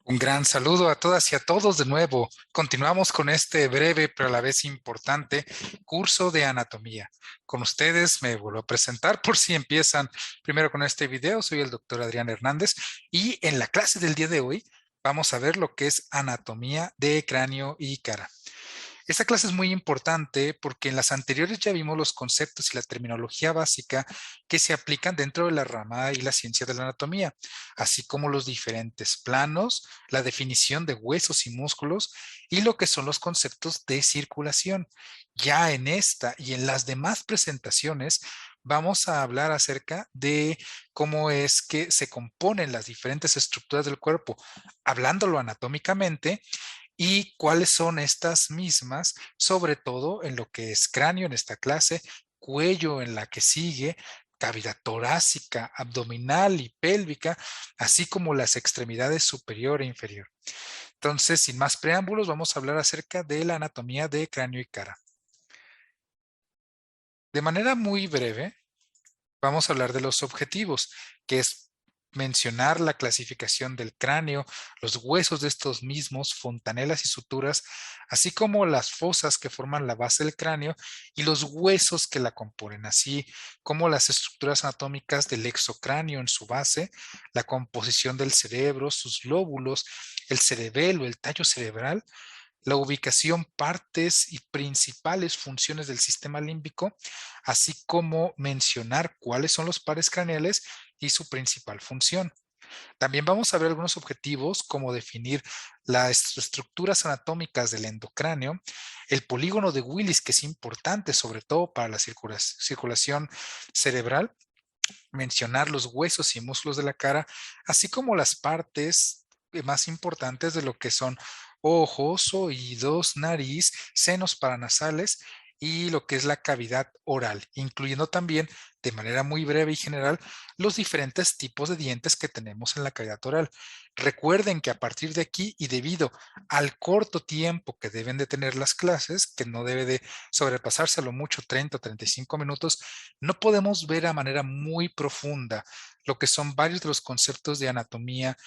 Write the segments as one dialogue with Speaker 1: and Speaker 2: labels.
Speaker 1: Un gran saludo a todas y a todos de nuevo. Continuamos con este breve pero a la vez importante curso de anatomía. Con ustedes me vuelvo a presentar por si empiezan primero con este video. Soy el doctor Adrián Hernández y en la clase del día de hoy vamos a ver lo que es anatomía de cráneo y cara. Esta clase es muy importante porque en las anteriores ya vimos los conceptos y la terminología básica que se aplican dentro de la rama y la ciencia de la anatomía, así como los diferentes planos, la definición de huesos y músculos y lo que son los conceptos de circulación. Ya en esta y en las demás presentaciones vamos a hablar acerca de cómo es que se componen las diferentes estructuras del cuerpo, hablándolo anatómicamente y cuáles son estas mismas, sobre todo en lo que es cráneo en esta clase, cuello en la que sigue, cavidad torácica, abdominal y pélvica, así como las extremidades superior e inferior. Entonces, sin más preámbulos, vamos a hablar acerca de la anatomía de cráneo y cara. De manera muy breve, vamos a hablar de los objetivos, que es mencionar la clasificación del cráneo, los huesos de estos mismos, fontanelas y suturas, así como las fosas que forman la base del cráneo y los huesos que la componen, así como las estructuras anatómicas del exocráneo en su base, la composición del cerebro, sus lóbulos, el cerebelo, el tallo cerebral, la ubicación, partes y principales funciones del sistema límbico, así como mencionar cuáles son los pares craneales y su principal función. También vamos a ver algunos objetivos como definir las estructuras anatómicas del endocráneo, el polígono de Willis, que es importante sobre todo para la circulación cerebral, mencionar los huesos y músculos de la cara, así como las partes más importantes de lo que son ojos, oídos, nariz, senos paranasales y lo que es la cavidad oral, incluyendo también de manera muy breve y general los diferentes tipos de dientes que tenemos en la cavidad oral. Recuerden que a partir de aquí y debido al corto tiempo que deben de tener las clases, que no debe de sobrepasarse a lo mucho 30 o 35 minutos, no podemos ver a manera muy profunda lo que son varios de los conceptos de anatomía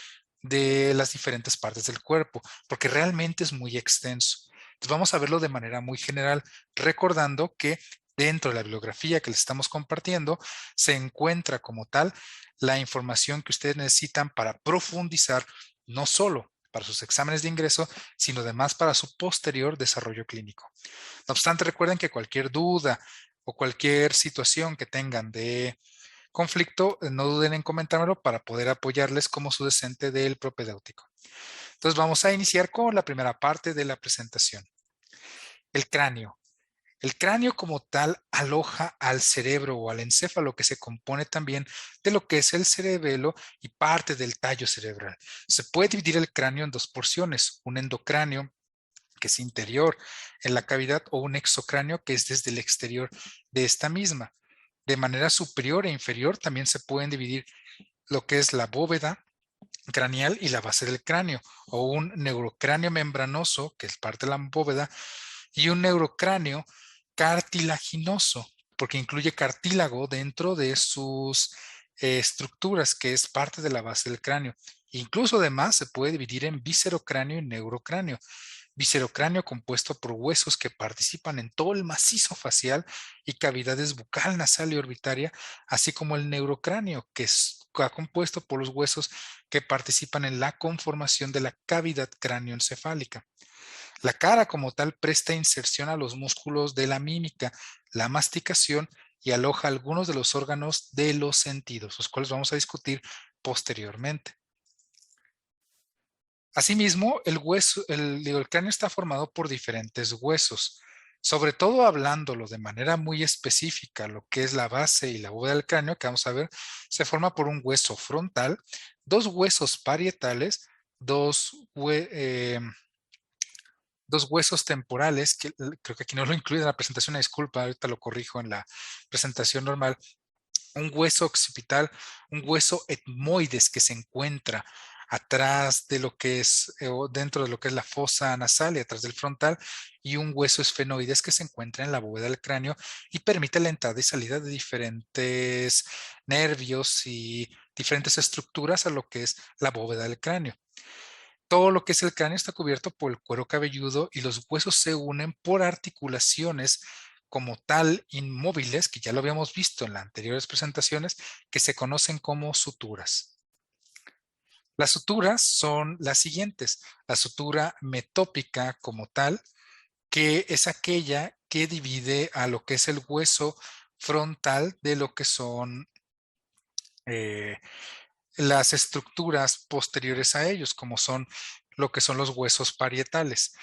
Speaker 1: de las diferentes partes del cuerpo, porque realmente es muy extenso. Entonces vamos a verlo de manera muy general, recordando que dentro de la bibliografía que les estamos compartiendo se encuentra como tal la información que ustedes necesitan para profundizar no solo para sus exámenes de ingreso, sino además para su posterior desarrollo clínico. No obstante, recuerden que cualquier duda o cualquier situación que tengan de conflicto, no duden en comentármelo para poder apoyarles como su docente del propedéutico. Entonces vamos a iniciar con la primera parte de la presentación. El cráneo. El cráneo como tal aloja al cerebro o al encéfalo que se compone también de lo que es el cerebelo y parte del tallo cerebral. Se puede dividir el cráneo en dos porciones, un endocráneo que es interior en la cavidad o un exocráneo que es desde el exterior de esta misma. De manera superior e inferior también se pueden dividir lo que es la bóveda craneal y la base del cráneo, o un neurocráneo membranoso, que es parte de la bóveda, y un neurocráneo cartilaginoso, porque incluye cartílago dentro de sus estructuras, que es parte de la base del cráneo. Incluso además se puede dividir en viscerocráneo y neurocráneo. Viscerocráneo compuesto por huesos que participan en todo el macizo facial y cavidades bucal, nasal y orbitaria, así como el neurocráneo, que está compuesto por los huesos que participan en la conformación de la cavidad cráneoencefálica. La cara como tal presta inserción a los músculos de la mímica, la masticación y aloja algunos de los órganos de los sentidos, los cuales vamos a discutir posteriormente. Asimismo, el cráneo está formado por diferentes huesos. Sobre todo hablándolo de manera muy específica, lo que es la base y la bóveda del cráneo, que vamos a ver, se forma por un hueso frontal, dos huesos parietales, dos huesos temporales, que creo que aquí no lo incluye en la presentación, disculpa, ahorita lo corrijo en la presentación normal, un hueso occipital, un hueso etmoides que se encuentra atrás de lo que es, o dentro de lo que es la fosa nasal y atrás del frontal, y un hueso esfenoides que se encuentra en la bóveda del cráneo y permite la entrada y salida de diferentes nervios y diferentes estructuras a lo que es la bóveda del cráneo. Todo lo que es el cráneo está cubierto por el cuero cabelludo y los huesos se unen por articulaciones como tal inmóviles, que ya lo habíamos visto en las anteriores presentaciones, que se conocen como suturas. Las suturas son las siguientes. La sutura metópica como tal, que es aquella que divide a lo que es el hueso frontal de lo que son eh, las estructuras posteriores a ellos, como son lo que son los huesos parietales.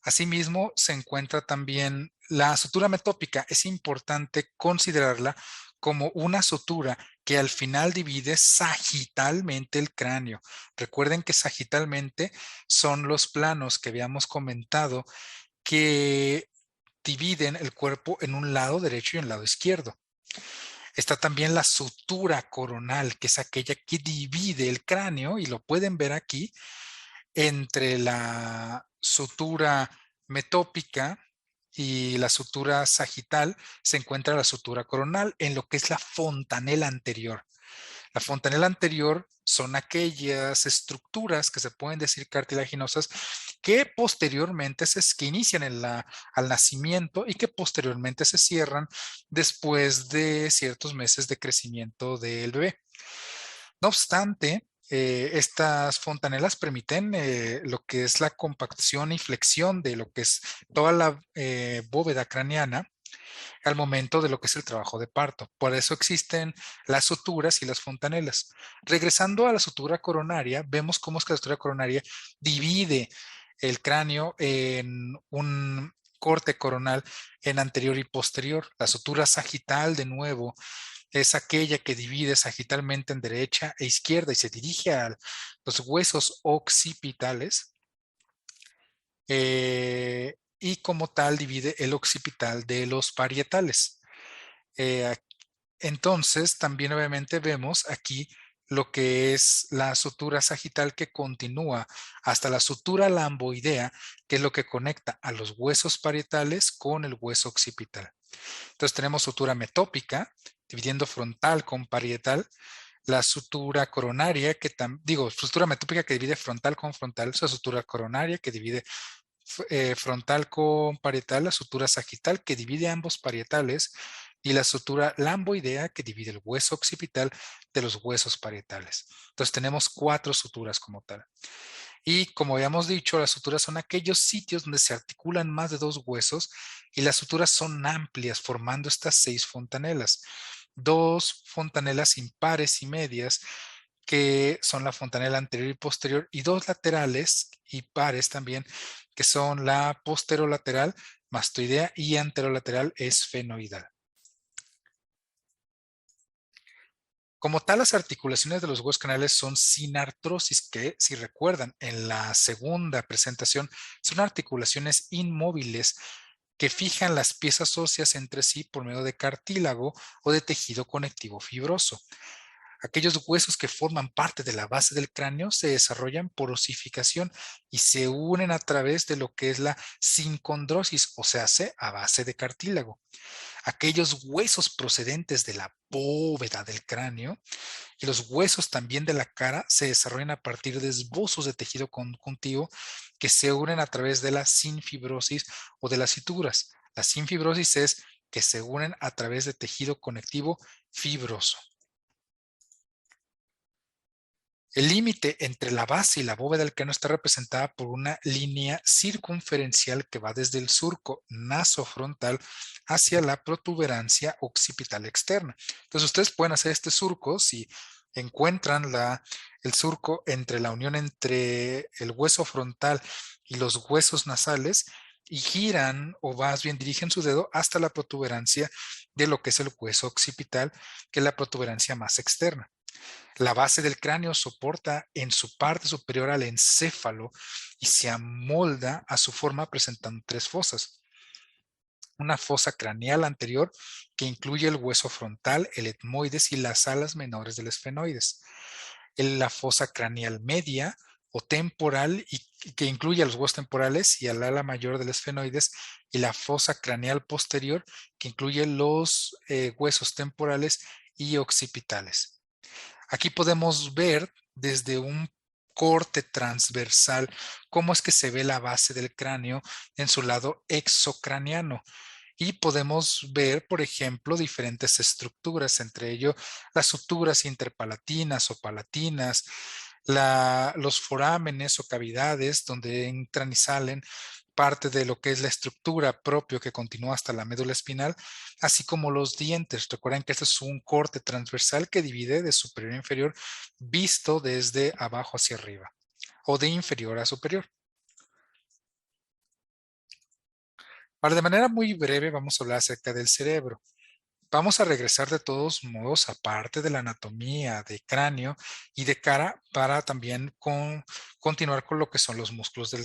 Speaker 1: Asimismo, se encuentra también la sutura metópica. Es importante considerarla como una sutura que al final divide sagitalmente el cráneo. Recuerden que sagitalmente son los planos que habíamos comentado que dividen el cuerpo en un lado derecho y un lado izquierdo. Está también la sutura coronal, que es aquella que divide el cráneo, y lo pueden ver aquí, entre la sutura metópica y la sutura sagital se encuentra la sutura coronal en lo que es la fontanela anterior. La fontanela anterior son aquellas estructuras que se pueden decir cartilaginosas que posteriormente que inician al nacimiento y que posteriormente se cierran después de ciertos meses de crecimiento del bebé. No obstante, estas fontanelas permiten lo que es la compacción y flexión de lo que es toda la bóveda craneana al momento de lo que es el trabajo de parto. Por eso existen las suturas y las fontanelas. Regresando a la sutura coronaria, vemos cómo es que la sutura coronaria divide el cráneo en un corte coronal en anterior y posterior. La sutura sagital, de nuevo, es aquella que divide sagitalmente en derecha e izquierda y se dirige a los huesos occipitales. Y como tal divide el occipital de los parietales. Eh, entonces, también obviamente vemos aquí lo que es la sutura sagital que continúa hasta la sutura lamboidea, que es lo que conecta a los huesos parietales con el hueso occipital. Entonces tenemos sutura metópica, dividiendo frontal con parietal, la sutura coronaria, sutura metópica que divide frontal con frontal, esa sutura coronaria que divide frontal con parietal, la sutura sagital que divide ambos parietales y la sutura lamboidea que divide el hueso occipital de los huesos parietales. Entonces tenemos 4 suturas como tal. Y como habíamos dicho, las suturas son aquellos sitios donde se articulan más de 2 huesos y las suturas son amplias, formando estas 6 fontanelas. 2 fontanelas impares y medias, que son la fontanela anterior y posterior, y 2 laterales y pares también, que son la posterolateral mastoidea y anterolateral esfenoidal. Como tal, las articulaciones de los huesos craneales son sin artrosis, que si recuerdan en la segunda presentación, son articulaciones inmóviles que fijan las piezas óseas entre sí por medio de cartílago o de tejido conectivo fibroso. Aquellos huesos que forman parte de la base del cráneo se desarrollan por osificación y se unen a través de lo que es la sincondrosis, o sea, a base de cartílago. Aquellos huesos procedentes de la bóveda del cráneo y los huesos también de la cara se desarrollan a partir de esbozos de tejido conjuntivo que se unen a través de la sinfibrosis o de las suturas. La sinfibrosis es que se unen a través de tejido conectivo fibroso. El límite entre la base y la bóveda del cráneo está representada por una línea circunferencial que va desde el surco nasofrontal hacia la protuberancia occipital externa. Entonces ustedes pueden hacer este surco si encuentran el surco entre la unión entre el hueso frontal y los huesos nasales y giran o más bien dirigen su dedo hasta la protuberancia de lo que es el hueso occipital, que es la protuberancia más externa. La base del cráneo soporta en su parte superior al encéfalo y se amolda a su forma presentando 3 fosas. Una fosa craneal anterior que incluye el hueso frontal, el etmoides y las alas menores del esfenoides. La fosa craneal media o temporal y que incluye a los huesos temporales y al ala mayor del esfenoides, y la fosa craneal posterior que incluye los huesos temporales y occipitales. Aquí podemos ver desde un corte transversal cómo es que se ve la base del cráneo en su lado exocraniano. Y podemos ver, por ejemplo, diferentes estructuras, entre ello las suturas interpalatinas o palatinas, los forámenes o cavidades donde entran y salen parte de lo que es la estructura propio que continúa hasta la médula espinal, así como los dientes. Recuerden que este es un corte transversal que divide de superior a inferior, visto desde abajo hacia arriba o de inferior a superior. Ahora, de manera muy breve, vamos a hablar acerca del cerebro. Vamos a regresar de todos modos a parte de la anatomía de cráneo y de cara para también continuar con lo que son los músculos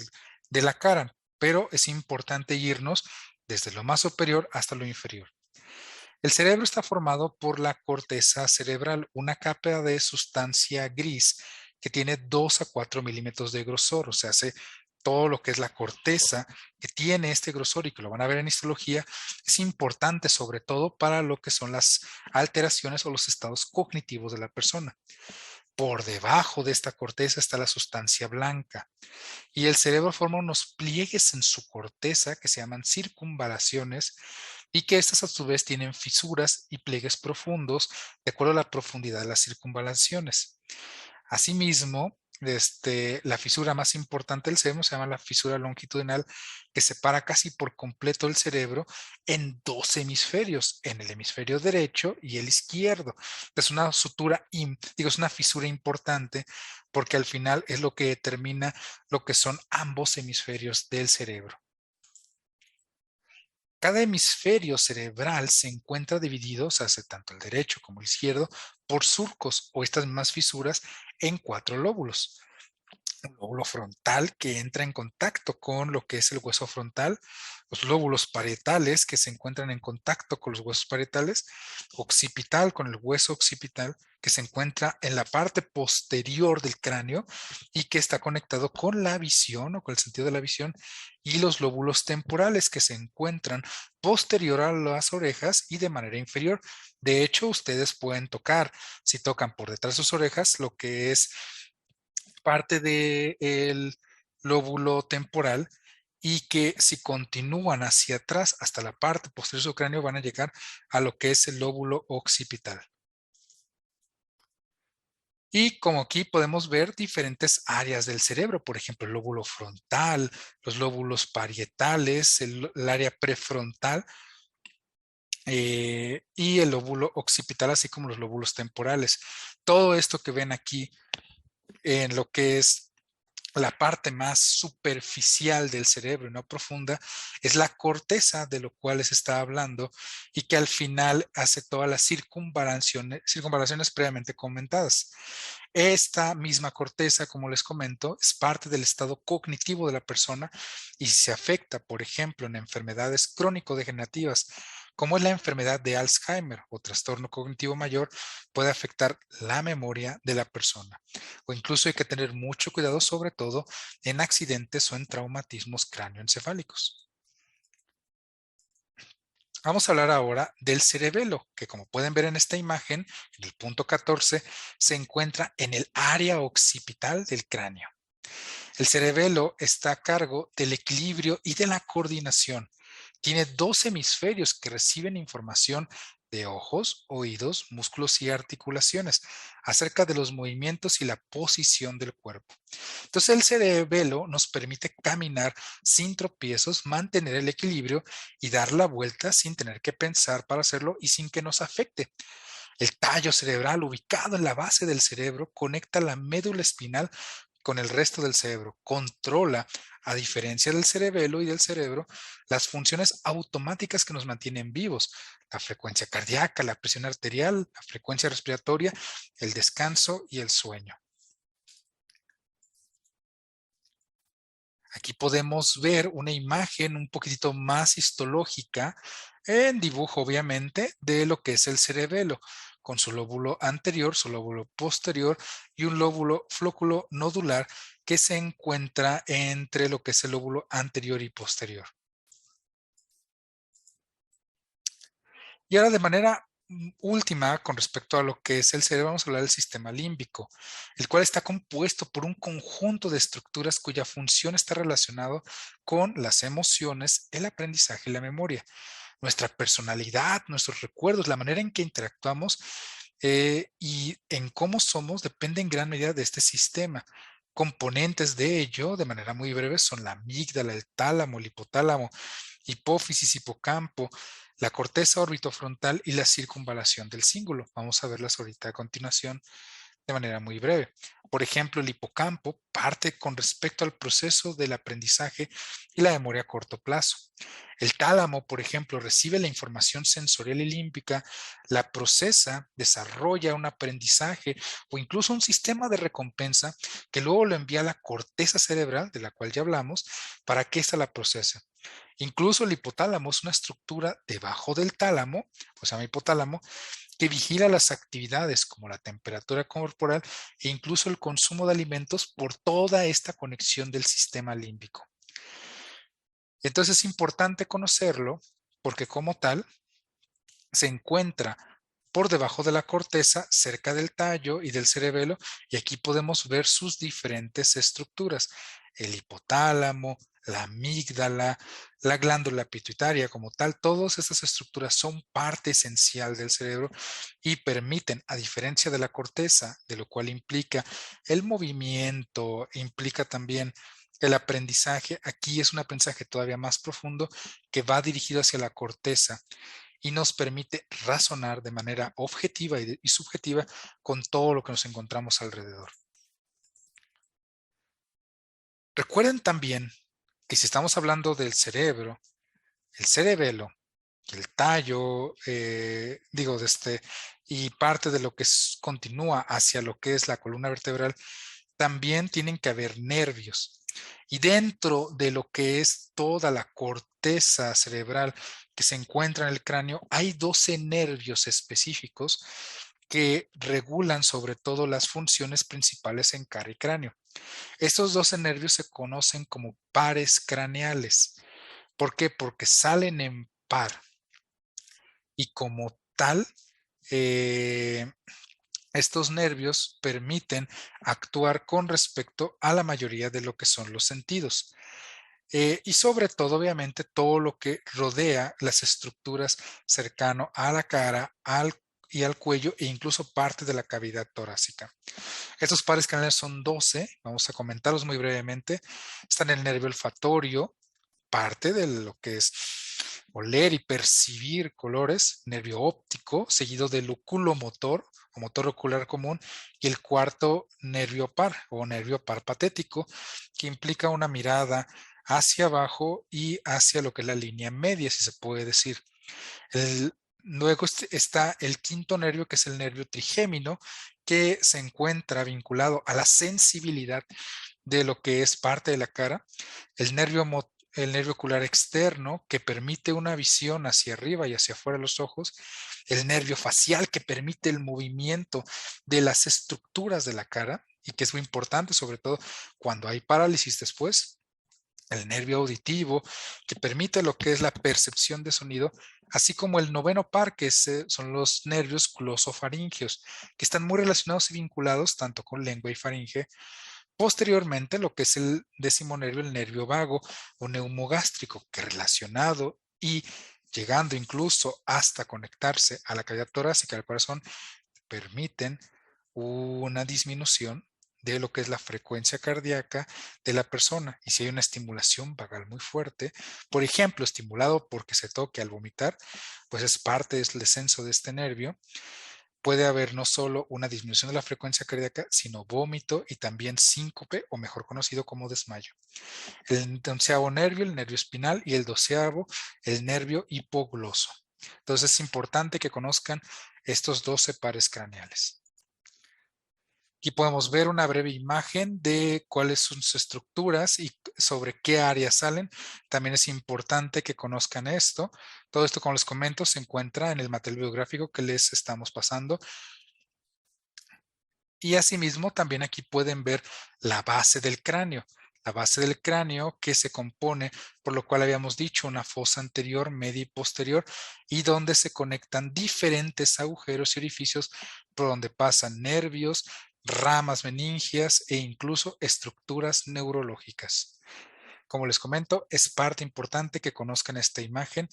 Speaker 1: de la cara, pero es importante irnos desde lo más superior hasta lo inferior. El cerebro está formado por la corteza cerebral, una capa de sustancia gris que tiene 2 a 4 milímetros de grosor, o sea, hace todo lo que es la corteza que tiene este grosor y que lo van a ver en histología, es importante sobre todo para lo que son las alteraciones o los estados cognitivos de la persona. Por debajo de esta corteza está la sustancia blanca y el cerebro forma unos pliegues en su corteza que se llaman circunvalaciones y que estas a su vez tienen fisuras y pliegues profundos de acuerdo a la profundidad de las circunvalaciones. Asimismo, la fisura más importante del cerebro se llama la fisura longitudinal, que separa casi por completo el cerebro en dos hemisferios, en el hemisferio derecho y el izquierdo. Es una es una fisura importante porque al final es lo que determina lo que son ambos hemisferios del cerebro. Cada hemisferio cerebral se encuentra dividido, o sea, tanto el derecho como el izquierdo, por surcos o estas mismas fisuras en 4 lóbulos. Un lóbulo frontal que entra en contacto con lo que es el hueso frontal, los lóbulos parietales que se encuentran en contacto con los huesos parietales, occipital con el hueso occipital que se encuentra en la parte posterior del cráneo y que está conectado con la visión o con el sentido de la visión, y los lóbulos temporales que se encuentran posterior a las orejas y de manera inferior. De hecho, ustedes pueden tocar, si tocan por detrás de sus orejas, lo que es parte del lóbulo temporal, y que si continúan hacia atrás hasta la parte posterior de su cráneo van a llegar a lo que es el lóbulo occipital. Y como aquí podemos ver diferentes áreas del cerebro, por ejemplo, el lóbulo frontal, los lóbulos parietales, el área prefrontal y el lóbulo occipital, así como los lóbulos temporales. Todo esto que ven aquí en lo que es la parte más superficial del cerebro y no profunda, es la corteza de lo cual les estaba hablando y que al final hace todas las circunvalaciones previamente comentadas. Esta misma corteza, como les comento, es parte del estado cognitivo de la persona y se afecta, por ejemplo, en enfermedades crónico-degenerativas, como es la enfermedad de Alzheimer o trastorno cognitivo mayor, puede afectar la memoria de la persona. O incluso hay que tener mucho cuidado, sobre todo en accidentes o en traumatismos cráneoencefálicos. Vamos a hablar ahora del cerebelo, que como pueden ver en esta imagen, en el punto 14, se encuentra en el área occipital del cráneo. El cerebelo está a cargo del equilibrio y de la coordinación. Tiene 2 hemisferios que reciben información de ojos, oídos, músculos y articulaciones acerca de los movimientos y la posición del cuerpo. Entonces el cerebelo nos permite caminar sin tropiezos, mantener el equilibrio y dar la vuelta sin tener que pensar para hacerlo y sin que nos afecte. El tallo cerebral, ubicado en la base del cerebro, conecta la médula espinal con el resto del cerebro. Controla, a diferencia del cerebelo y del cerebro, las funciones automáticas que nos mantienen vivos: la frecuencia cardíaca, la presión arterial, la frecuencia respiratoria, el descanso y el sueño. Aquí podemos ver una imagen un poquitito más histológica, en dibujo obviamente, de lo que es el cerebelo, con su lóbulo anterior, su lóbulo posterior y un lóbulo flóculo nodular que se encuentra entre lo que es el lóbulo anterior y posterior. Y ahora, de manera última, con respecto a lo que es el cerebro, vamos a hablar del sistema límbico, el cual está compuesto por un conjunto de estructuras cuya función está relacionado con las emociones, el aprendizaje y la memoria. Nuestra personalidad, nuestros recuerdos, la manera en que interactuamos y en cómo somos depende en gran medida de este sistema. Componentes de ello, de manera muy breve, son la amígdala, el tálamo, el hipotálamo, hipófisis, hipocampo, la corteza orbitofrontal y la circunvalación del cíngulo. Vamos a verlas ahorita a continuación de manera muy breve. Por ejemplo, el hipocampo parte con respecto al proceso del aprendizaje y la memoria a corto plazo. El tálamo, por ejemplo, recibe la información sensorial y límbica, la procesa, desarrolla un aprendizaje o incluso un sistema de recompensa que luego lo envía a la corteza cerebral, de la cual ya hablamos, para que ésta la procese. Incluso el hipotálamo es una estructura debajo del tálamo, pues se llama hipotálamo, que vigila las actividades como la temperatura corporal e incluso el consumo de alimentos por toda esta conexión del sistema límbico. Entonces es importante conocerlo porque como tal se encuentra por debajo de la corteza, cerca del tallo y del cerebelo, y aquí podemos ver sus diferentes estructuras. El hipotálamo, la amígdala, la glándula pituitaria como tal, todas estas estructuras son parte esencial del cerebro y permiten, a diferencia de la corteza, de lo cual implica el movimiento, implica también el aprendizaje, aquí es un aprendizaje todavía más profundo que va dirigido hacia la corteza y nos permite razonar de manera objetiva y subjetiva con todo lo que nos encontramos alrededor. Recuerden también que si estamos hablando del cerebro, el cerebelo, el tallo, y parte de lo que continúa hacia lo que es la columna vertebral, también tienen que haber nervios. Y dentro de lo que es toda la corteza cerebral que se encuentra en el cráneo, hay 12 nervios específicos que regulan sobre todo las funciones principales en cara y cráneo. Estos 12 nervios se conocen como pares craneales. ¿Por qué? Porque salen en par y como tal, eh, estos nervios permiten actuar con respecto a la mayoría de lo que son los sentidos. Y sobre todo, obviamente, todo lo que rodea las estructuras cercano a la cara y al cuello e incluso parte de la cavidad torácica. Estos pares craneales son 12, vamos a comentarlos muy brevemente. Están el nervio olfatorio, parte de lo que es oler y percibir colores, nervio óptico, seguido del oculomotor o motor ocular común, y el cuarto nervio par o nervio par patético, que implica una mirada hacia abajo y hacia lo que es la línea media, si se puede decir. Luego está el quinto nervio, que es el nervio trigémino, que se encuentra vinculado a la sensibilidad de lo que es parte de la cara, el nervio ocular externo que permite una visión hacia arriba y hacia afuera de los ojos, el nervio facial que permite el movimiento de las estructuras de la cara y que es muy importante, sobre todo cuando hay parálisis después, el nervio auditivo que permite lo que es la percepción de sonido, así como el noveno par, que son los nervios glosofaríngeos, que están muy relacionados y vinculados tanto con lengua y faringe. Posteriormente, lo que es el décimo nervio, el nervio vago o neumogástrico, que relacionado y llegando incluso hasta conectarse a la cavidad torácica del corazón, permiten una disminución de lo que es la frecuencia cardíaca de la persona. Y si hay una estimulación vagal muy fuerte, por ejemplo, estimulado porque se toque al vomitar, pues es parte del descenso de este nervio. Puede haber no solo una disminución de la frecuencia cardíaca, sino vómito y también síncope, o mejor conocido como desmayo. El onceavo nervio, el nervio espinal, y el doceavo, el nervio hipogloso. Entonces es importante que conozcan estos 12 pares craneales. Aquí podemos ver una breve imagen de cuáles son sus estructuras y sobre qué áreas salen. También es importante que conozcan esto. Todo esto, como les comento, se encuentra en el material biográfico que les estamos pasando. Y asimismo, también aquí pueden ver la base del cráneo, la base del cráneo, que se compone, por lo cual habíamos dicho, una fosa anterior, media y posterior, y donde se conectan diferentes agujeros y orificios por donde pasan nervios, ramas meningias e incluso estructuras neurológicas. Como les comento, es parte importante que conozcan esta imagen,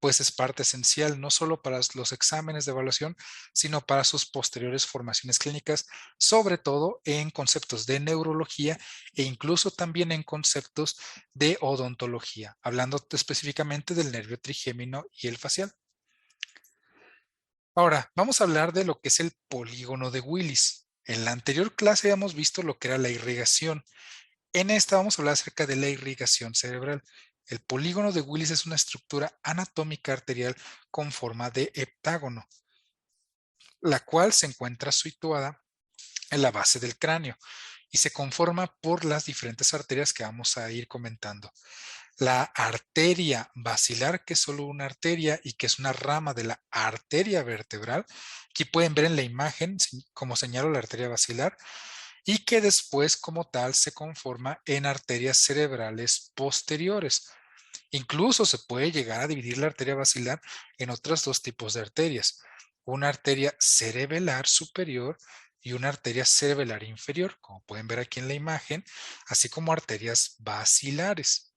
Speaker 1: pues es parte esencial no solo para los exámenes de evaluación, sino para sus posteriores formaciones clínicas, sobre todo en conceptos de neurología e incluso también en conceptos de odontología, hablando específicamente del nervio trigémino y el facial. Ahora, vamos a hablar de lo que es el polígono de Willis. En la anterior clase habíamos visto lo que era la irrigación. En esta vamos a hablar acerca de la irrigación cerebral. El polígono de Willis es una estructura anatómica arterial con forma de heptágono, la cual se encuentra situada en la base del cráneo y se conforma por las diferentes arterias que vamos a ir comentando. La arteria basilar, que es solo una arteria y que es una rama de la arteria vertebral. Aquí pueden ver en la imagen, como señalo, la arteria basilar, y que después como tal se conforma en arterias cerebrales posteriores. Incluso se puede llegar a dividir la arteria basilar en otros dos tipos de arterias, una arteria cerebelar superior y una arteria cerebelar inferior, como pueden ver aquí en la imagen, así como arterias basilares.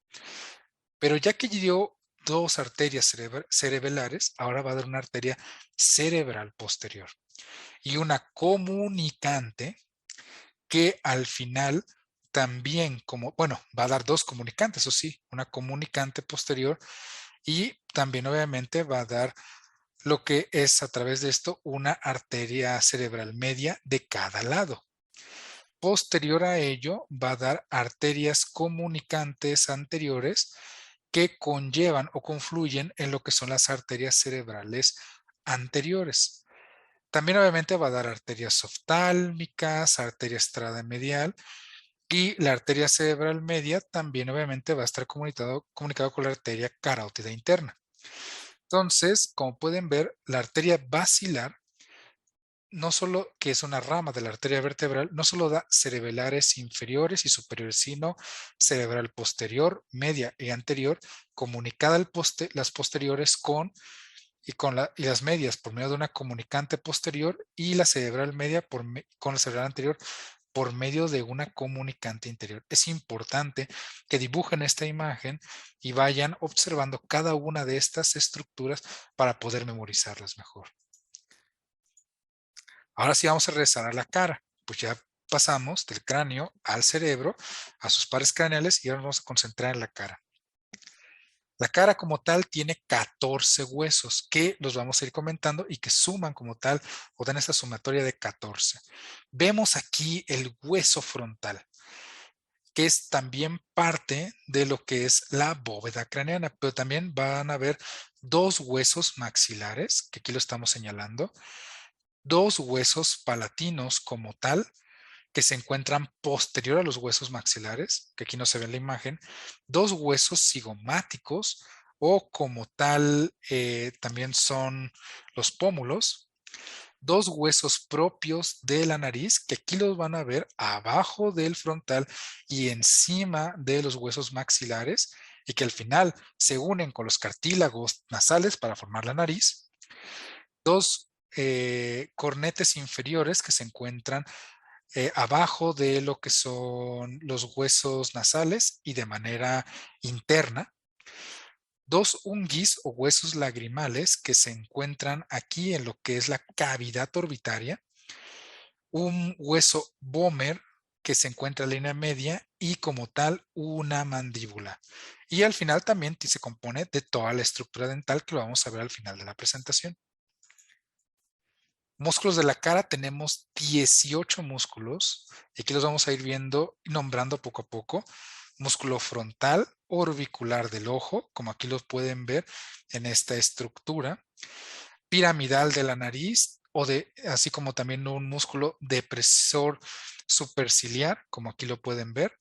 Speaker 1: Pero ya que dio dos arterias cerebelares, ahora va a dar una arteria cerebral posterior y una comunicante que al final también, como, bueno, va a dar dos comunicantes, eso sí, una comunicante posterior y también obviamente va a dar lo que es a través de esto una arteria cerebral media de cada lado. Posterior a ello va a dar arterias comunicantes anteriores que conllevan o confluyen en lo que son las arterias cerebrales anteriores. También obviamente va a dar arterias oftálmicas, arteria estrada medial y la arteria cerebral media también obviamente va a estar comunicado con la arteria carótida interna. Entonces, como pueden ver, la arteria basilar, no solo que es una rama de la arteria vertebral, no solo da cerebelares inferiores y superiores, sino cerebral posterior, media y anterior, comunicada las posteriores y las medias por medio de una comunicante posterior y la cerebral media con la cerebral anterior por medio de una comunicante interior. Es importante que dibujen esta imagen y vayan observando cada una de estas estructuras para poder memorizarlas mejor. Ahora sí vamos a regresar a la cara. Pues ya pasamos del cráneo al cerebro, a sus pares craneales y ahora nos vamos a concentrar en la cara. La cara como tal tiene 14 huesos que los vamos a ir comentando y que suman como tal o dan esta sumatoria de 14. Vemos aquí el hueso frontal, que es también parte de lo que es la bóveda craneana, pero también van a ver dos huesos maxilares, que aquí lo estamos señalando, dos huesos palatinos como tal, que se encuentran posterior a los huesos maxilares, que aquí no se ve en la imagen, dos huesos cigomáticos o como tal también son los pómulos, dos huesos propios de la nariz, que aquí los van a ver abajo del frontal y encima de los huesos maxilares, y que al final se unen con los cartílagos nasales para formar la nariz, dos cornetes inferiores que se encuentran abajo de lo que son los huesos nasales y de manera interna, dos unguis o huesos lagrimales que se encuentran aquí en lo que es la cavidad orbitaria, un hueso vomer que se encuentra en la línea media y como tal una mandíbula. Y al final también se compone de toda la estructura dental que lo vamos a ver al final de la presentación. Músculos de la cara tenemos 18 músculos y aquí los vamos a ir viendo y nombrando poco a poco. Músculo frontal, orbicular del ojo, como aquí los pueden ver en esta estructura. Piramidal de la nariz, así como también un músculo depresor superciliar, como aquí lo pueden ver.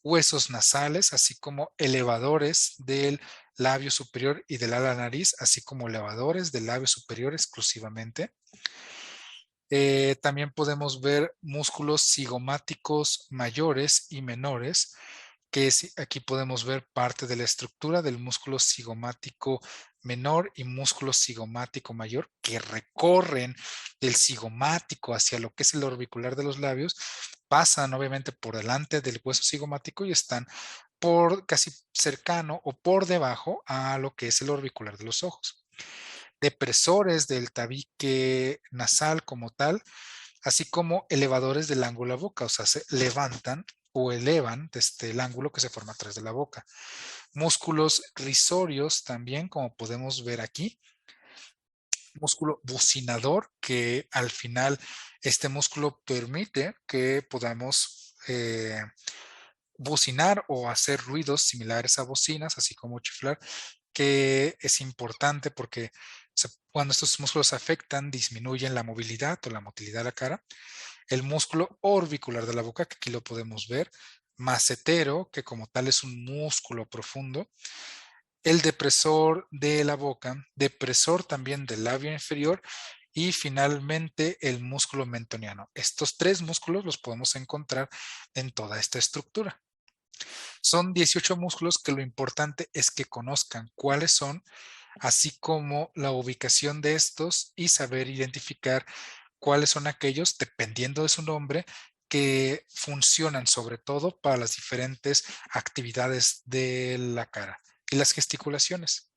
Speaker 1: Huesos nasales, así como elevadores del labio superior y del ala nariz, así como elevadores del labio superior exclusivamente. También podemos ver músculos cigomáticos mayores y menores, aquí podemos ver parte de la estructura del músculo cigomático menor y músculo cigomático mayor que recorren del cigomático hacia lo que es el orbicular de los labios, pasan obviamente por delante del hueso cigomático y están por casi cercano o por debajo a lo que es el orbicular de los ojos. Depresores del tabique nasal como tal, así como elevadores del ángulo de la boca, o sea, se levantan o elevan desde el ángulo que se forma atrás de la boca. Músculos risorios también, como podemos ver aquí. Músculo bucinador, que al final este músculo permite que podamos bucinar o hacer ruidos similares a bocinas, así como chiflar, que es importante porque cuando estos músculos se afectan, disminuyen la movilidad o la motilidad de la cara. El músculo orbicular de la boca, que aquí lo podemos ver, macetero, que como tal es un músculo profundo, el depresor de la boca, depresor también del labio inferior y finalmente el músculo mentoniano. Estos tres músculos los podemos encontrar en toda esta estructura. Son 18 músculos que lo importante es que conozcan cuáles son, así como la ubicación de estos y saber identificar cuáles son aquellos, dependiendo de su nombre, que funcionan sobre todo para las diferentes actividades de la cara y las gesticulaciones.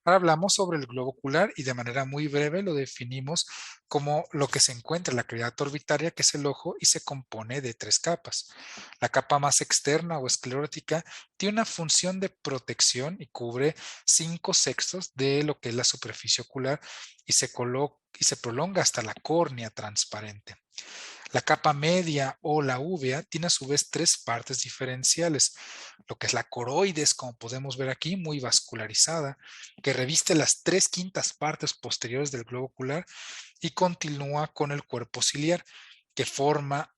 Speaker 1: Ahora hablamos sobre el globo ocular y de manera muy breve lo definimos como lo que se encuentra en la cavidad orbitaria, que es el ojo, y se compone de tres capas. La capa más externa o esclerótica tiene una función de protección y cubre 5/6 de lo que es la superficie ocular y se prolonga hasta la córnea transparente. La capa media o la úvea tiene a su vez tres partes diferenciales, lo que es la coroides, como podemos ver aquí, muy vascularizada, que reviste las 3/5 partes posteriores del globo ocular y continúa con el cuerpo ciliar, que forma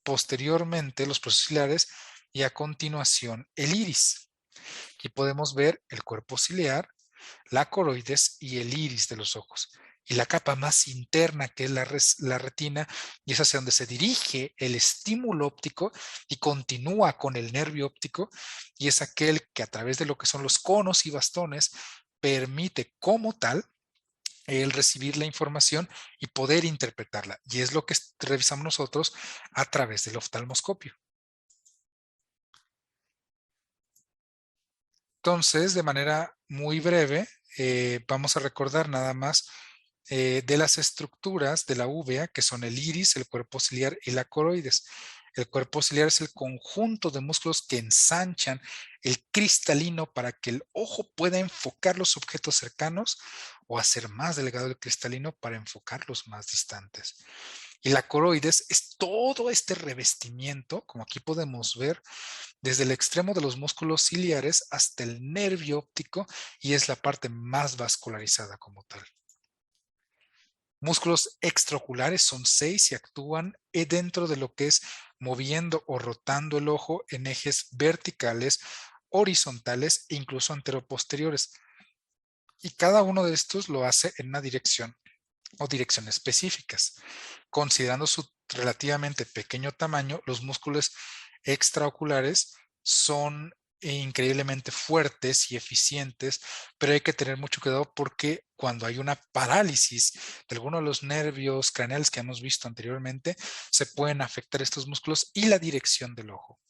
Speaker 1: posteriormente los procesos ciliares y a continuación el iris. Aquí podemos ver el cuerpo ciliar, la coroides y el iris de los ojos. Y la capa más interna, que es la retina, y es hacia donde se dirige el estímulo óptico y continúa con el nervio óptico, y es aquel que a través de lo que son los conos y bastones permite como tal el recibir la información y poder interpretarla. Y es lo que revisamos nosotros a través del oftalmoscopio. Entonces, de manera muy breve, vamos a recordar nada más de las estructuras de la uvea, que son el iris, el cuerpo ciliar y la coroides. El cuerpo ciliar es el conjunto de músculos que ensanchan el cristalino para que el ojo pueda enfocar los objetos cercanos o hacer más delgado el cristalino para enfocar los más distantes. Y la coroides es todo este revestimiento, como aquí podemos ver, desde el extremo de los músculos ciliares hasta el nervio óptico, y es la parte más vascularizada como tal. Músculos extraoculares son 6 y actúan dentro de lo que es moviendo o rotando el ojo en ejes verticales, horizontales e incluso anteroposteriores. Y cada uno de estos lo hace en una dirección o direcciones específicas. Considerando su relativamente pequeño tamaño, los músculos extraoculares son increíblemente fuertes y eficientes, pero hay que tener mucho cuidado porque cuando hay una parálisis de alguno de los nervios craneales que hemos visto anteriormente, se pueden afectar estos músculos y la dirección del ojo.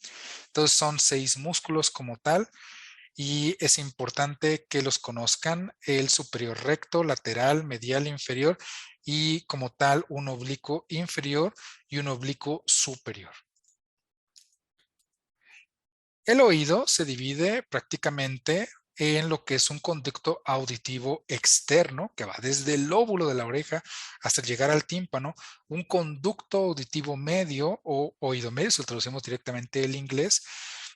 Speaker 1: Entonces son 6 músculos como tal y es importante que los conozcan: el superior recto, lateral, medial, inferior y como tal un oblicuo inferior y un oblicuo superior. El oído se divide prácticamente en lo que es un conducto auditivo externo que va desde el lóbulo de la oreja hasta llegar al tímpano, un conducto auditivo medio o oído medio, si lo traducimos directamente del inglés,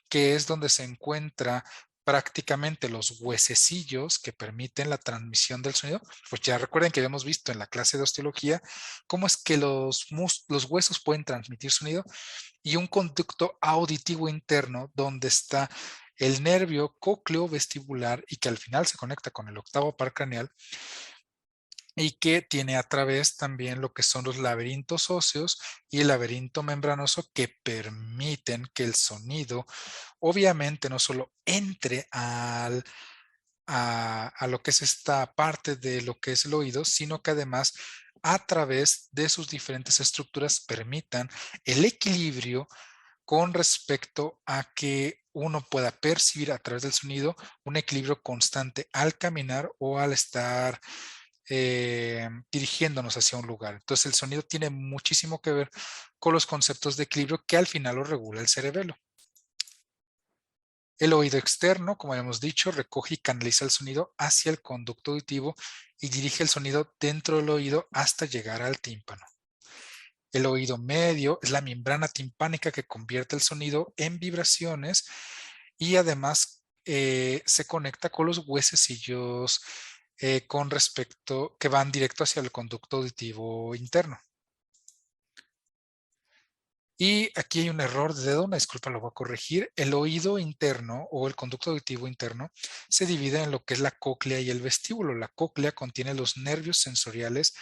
Speaker 1: que es donde se encuentra prácticamente los huesecillos que permiten la transmisión del sonido. Pues ya recuerden que habíamos visto en la clase de osteología cómo es que los huesos pueden transmitir sonido, y un conducto auditivo interno donde está el nervio cócleo vestibular y que al final se conecta con el octavo par craneal, y que tiene a través también lo que son los laberintos óseos y el laberinto membranoso que permiten que el sonido obviamente no solo entre a lo que es esta parte de lo que es el oído, sino que además a través de sus diferentes estructuras permitan el equilibrio con respecto a que uno pueda percibir a través del sonido un equilibrio constante al caminar o al estar dirigiéndonos hacia un lugar. Entonces el sonido tiene muchísimo que ver con los conceptos de equilibrio que al final lo regula el cerebelo. El oído externo, como hemos dicho, recoge y canaliza el sonido hacia el conducto auditivo y dirige el sonido dentro del oído hasta llegar al tímpano. El oído medio es la membrana timpánica que convierte el sonido en vibraciones y además se conecta con los huesecillos con respecto que van directo hacia el conducto auditivo interno. Y aquí hay un error de dedo, una disculpa, lo voy a corregir. El oído interno o el conducto auditivo interno se divide en lo que es la cóclea y el vestíbulo. La cóclea contiene los nervios sensoriales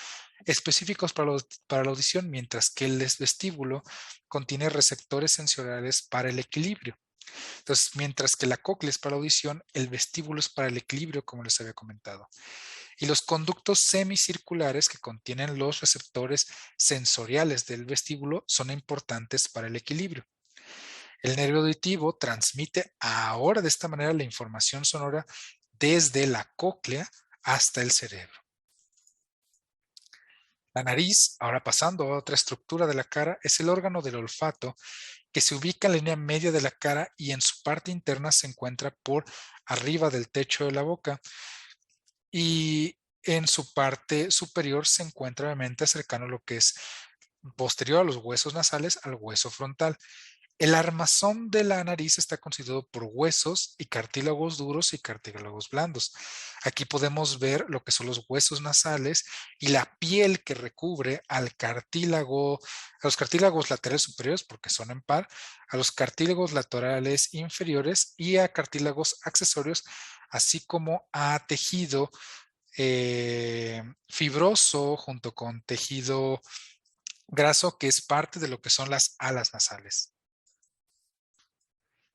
Speaker 1: específicos para la audición, mientras que el vestíbulo contiene receptores sensoriales para el equilibrio. Entonces, mientras que la cóclea es para la audición, el vestíbulo es para el equilibrio, como les había comentado. Y los conductos semicirculares que contienen los receptores sensoriales del vestíbulo son importantes para el equilibrio. El nervio auditivo transmite ahora de esta manera la información sonora desde la cóclea hasta el cerebro. La nariz, ahora pasando a otra estructura de la cara, es el órgano del olfato que se ubica en la línea media de la cara y en su parte interna se encuentra por arriba del techo de la boca y en su parte superior se encuentra obviamente cercano a lo que es posterior a los huesos nasales al hueso frontal. El armazón de la nariz está constituido por huesos y cartílagos duros y cartílagos blandos. Aquí podemos ver lo que son los huesos nasales y la piel que recubre al cartílago, a los cartílagos laterales superiores, porque son en par, a los cartílagos laterales inferiores y a cartílagos accesorios, así como a tejido fibroso junto con tejido graso, que es parte de lo que son las alas nasales.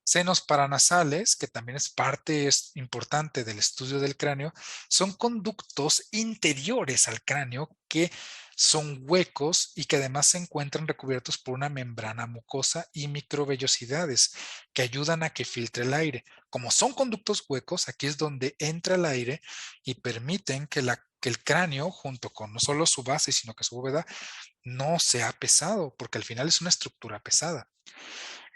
Speaker 1: Senos paranasales, que también es parte importante del estudio del cráneo, son conductos interiores al cráneo que son huecos y que además se encuentran recubiertos por una membrana mucosa y microvellosidades que ayudan a que filtre el aire. Como son conductos huecos, aquí es donde entra el aire y permiten que el cráneo, junto con no solo su base, sino que su bóveda, no sea pesado, porque al final es una estructura pesada.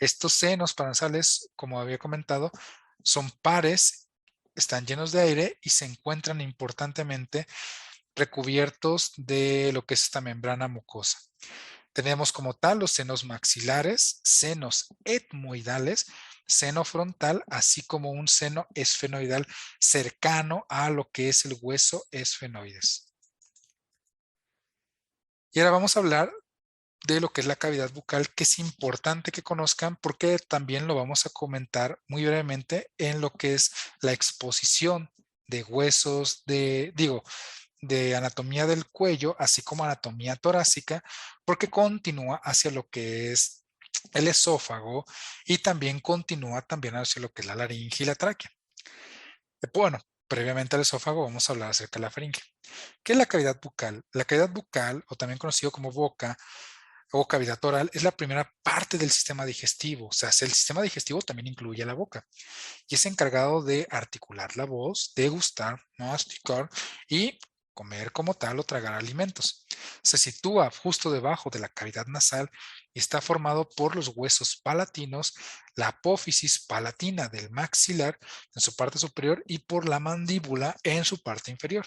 Speaker 1: Estos senos paranasales, como había comentado, son pares, están llenos de aire y se encuentran importantemente recubiertos de lo que es esta membrana mucosa. Tenemos como tal los senos maxilares, senos etmoidales, seno frontal, así como un seno esfenoidal cercano a lo que es el hueso esfenoides. Y ahora vamos a hablar de lo que es la cavidad bucal, que es importante que conozcan porque también lo vamos a comentar muy brevemente en lo que es la exposición de huesos, de anatomía del cuello, así como anatomía torácica, porque continúa hacia lo que es el esófago y también continúa también hacia lo que es la laringe y la tráquea. Bueno, previamente al esófago vamos a hablar acerca de la faringe. ¿Qué es la cavidad bucal? La cavidad bucal, o también conocido como boca, o cavidad oral es la primera parte del sistema digestivo. O sea, el sistema digestivo también incluye la boca y es encargado de articular la voz, degustar, masticar y comer como tal o tragar alimentos. Se sitúa justo debajo de la cavidad nasal y está formado por los huesos palatinos, la apófisis palatina del maxilar en su parte superior y por la mandíbula en su parte inferior.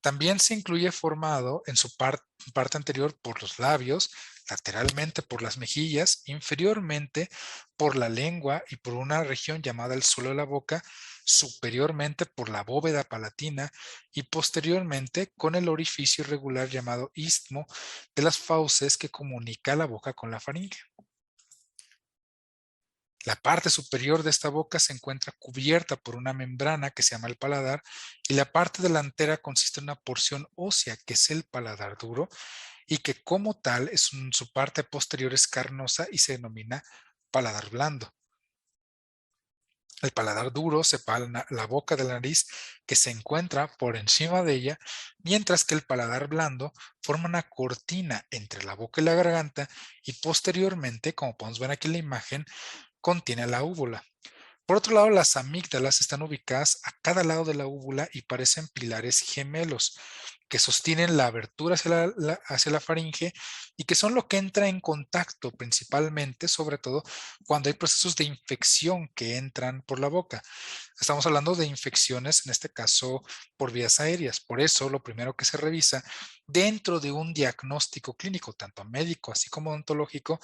Speaker 1: También se incluye formado en su parte anterior por los labios, lateralmente por las mejillas, inferiormente por la lengua y por una región llamada el suelo de la boca, superiormente por la bóveda palatina y posteriormente con el orificio irregular llamado istmo de las fauces que comunica la boca con la faringe. La parte superior de esta boca se encuentra cubierta por una membrana que se llama el paladar y la parte delantera consiste en una porción ósea que es el paladar duro y que como tal su parte posterior es carnosa y se denomina paladar blando. El paladar duro separa la boca de la nariz que se encuentra por encima de ella, mientras que el paladar blando forma una cortina entre la boca y la garganta y posteriormente, como podemos ver aquí en la imagen, contiene la úvula. Por otro lado, las amígdalas están ubicadas a cada lado de la úvula y parecen pilares gemelos que sostienen la abertura hacia la faringe y que son lo que entra en contacto principalmente, sobre todo cuando hay procesos de infección que entran por la boca. Estamos hablando de infecciones, en este caso, por vías aéreas. Por eso, lo primero que se revisa dentro de un diagnóstico clínico, tanto médico así como odontológico,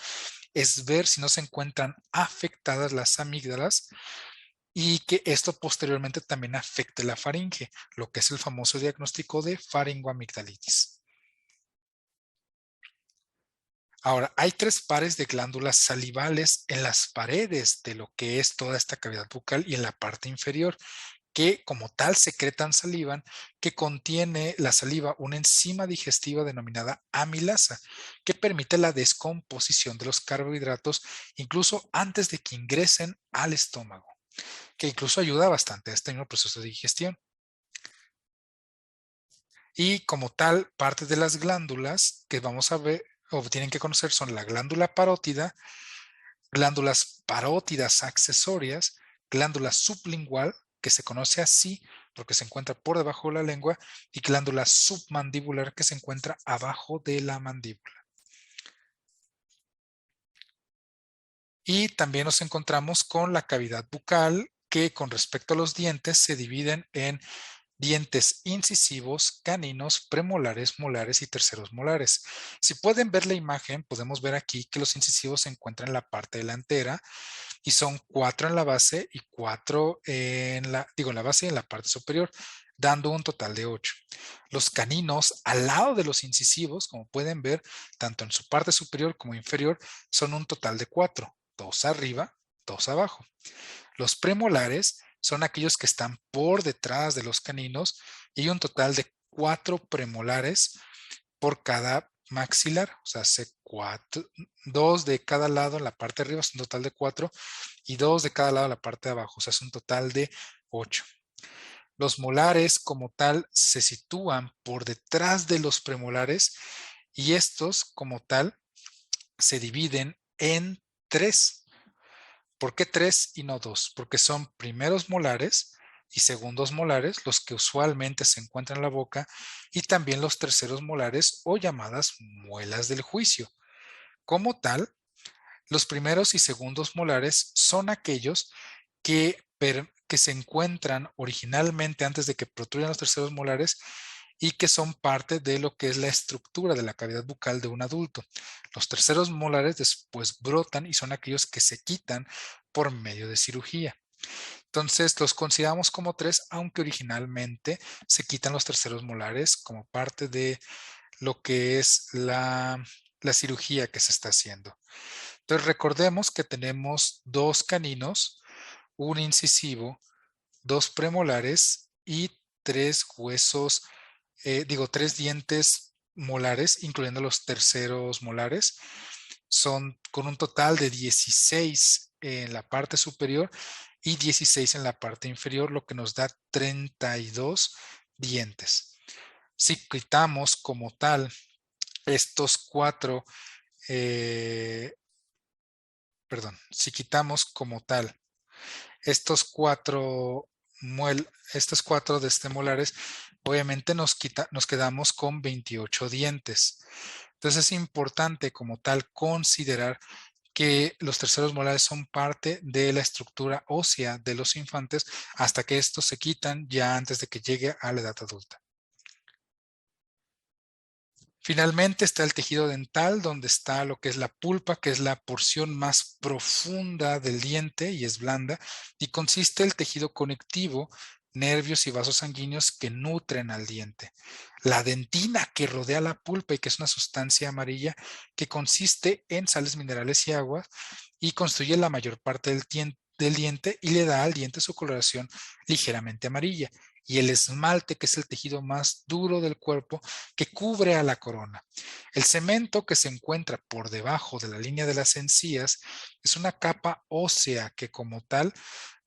Speaker 1: es ver si no se encuentran afectadas las amígdalas y que esto posteriormente también afecte la faringe, lo que es el famoso diagnóstico de faringoamigdalitis. Ahora, hay 3 pares de glándulas salivales en las paredes de lo que es toda esta cavidad bucal y en la parte inferior, que como tal secretan saliva, que contiene la saliva una enzima digestiva denominada amilasa, que permite la descomposición de los carbohidratos incluso antes de que ingresen al estómago, que incluso ayuda bastante a este mismo proceso de digestión. Y como tal, parte de las glándulas que vamos a ver o tienen que conocer son la glándula parótida, glándulas parótidas accesorias, glándula sublingual, que se conoce así porque se encuentra por debajo de la lengua, y glándula submandibular, que se encuentra abajo de la mandíbula. Y también nos encontramos con la cavidad bucal, que con respecto a los dientes se dividen en dientes incisivos, caninos, premolares, molares y terceros molares. Si pueden ver la imagen, podemos ver aquí que los incisivos se encuentran en la parte delantera y son 4 en la base y 4 en la base y en la parte superior, dando un total de 8. Los caninos al lado de los incisivos, como pueden ver, tanto en su parte superior como inferior, son un total de 4, 2 arriba, 2 abajo. Los premolares son aquellos que están por detrás de los caninos y hay un total de 4 premolares por cada maxilar, o sea, 2 de cada lado en la parte de arriba, es un total de 4, y 2 de cada lado en la parte de abajo, o sea, es un total de 8. Los molares como tal se sitúan por detrás de los premolares y estos como tal se dividen en 3. ¿Por qué 3 y no 2? Porque son primeros molares y segundos molares los que usualmente se encuentran en la boca y también los terceros molares o llamadas muelas del juicio. Como tal, los primeros y segundos molares son aquellos que se encuentran originalmente antes de que protruyan los terceros molares y que son parte de lo que es la estructura de la cavidad bucal de un adulto. Los terceros molares después brotan y son aquellos que se quitan por medio de cirugía. Entonces los consideramos como 3, aunque originalmente se quitan los terceros molares como parte de lo que es la cirugía que se está haciendo. Entonces recordemos que tenemos 2 caninos, un incisivo, 2 premolares y 3 huesos, 3 dientes molares, incluyendo los terceros molares. Son con un total de 16 en la parte superior y 16 en la parte inferior, lo que nos da 32 dientes. Si quitamos como tal estos 4, si quitamos como tal estos 4 de molares, obviamente nos quedamos con 28 dientes. Entonces es importante como tal considerar que los terceros molares son parte de la estructura ósea de los infantes hasta que estos se quitan ya antes de que llegue a la edad adulta. Finalmente está el tejido dental, donde está lo que es la pulpa, que es la porción más profunda del diente y es blanda, y consiste el tejido conectivo nervios y vasos sanguíneos que nutren al diente, la dentina que rodea la pulpa y que es una sustancia amarilla que consiste en sales minerales y agua y construye la mayor parte del diente y le da al diente su coloración ligeramente amarilla. Y el esmalte, que es el tejido más duro del cuerpo que cubre a la corona. El cemento que se encuentra por debajo de la línea de las encías es una capa ósea que como tal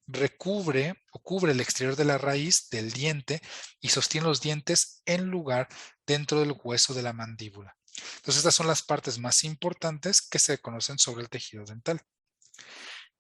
Speaker 1: recubre o cubre el exterior de la raíz del diente y sostiene los dientes en lugar dentro del hueso de la mandíbula. Entonces, estas son las partes más importantes que se conocen sobre el tejido dental.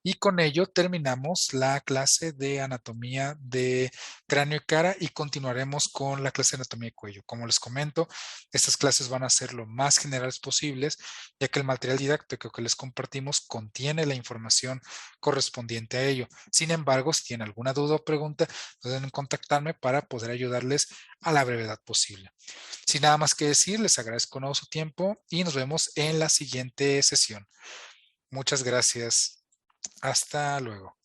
Speaker 1: Y con ello terminamos la clase de anatomía de cráneo y cara y continuaremos con la clase de anatomía de cuello. Como les comento, estas clases van a ser lo más generales posibles, ya que el material didáctico que les compartimos contiene la información correspondiente a ello. Sin embargo, si tienen alguna duda o pregunta, pueden contactarme para poder ayudarles a la brevedad posible. Sin nada más que decir, les agradezco de nuevo su tiempo y nos vemos en la siguiente sesión. Muchas gracias. Hasta luego.